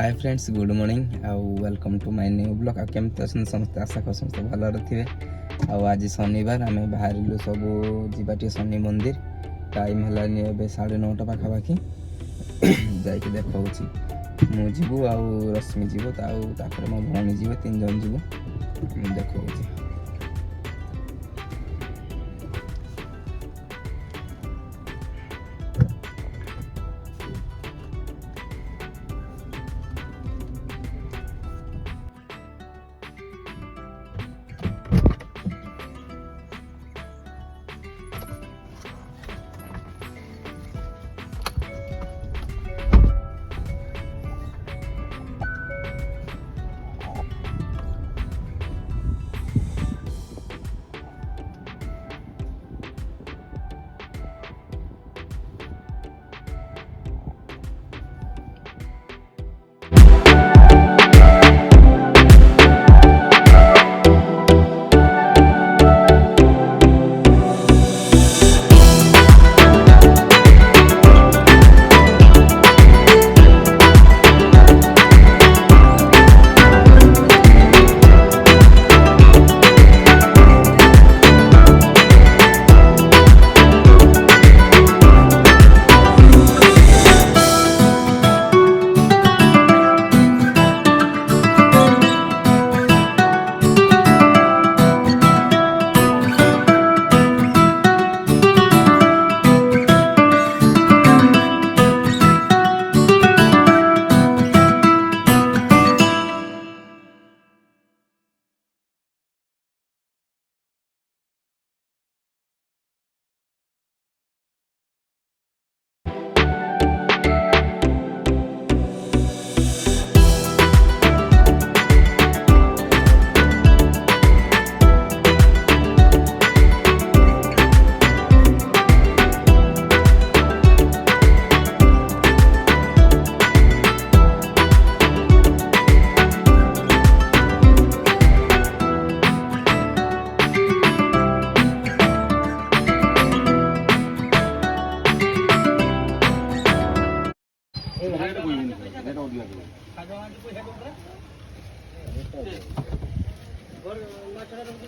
हाय friends good morning आउ welcome to my new blog आ केमती अच्छा समस्ते आशा कर समस्त भल थे आज शनिवार आम बाहर सब जीवाटे शनि मंदिर टाइम है 9:30 पाखापाखि जाकि देखा मुझू आउ रश्मि जीव मो भौणी जीव 3 जन जीव देखा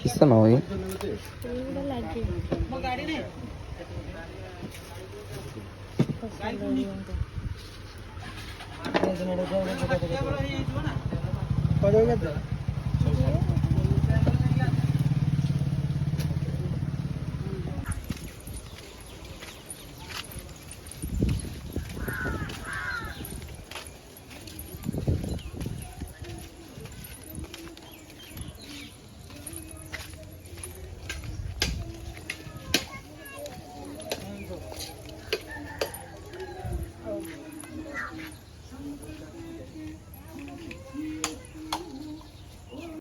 किसका नाम है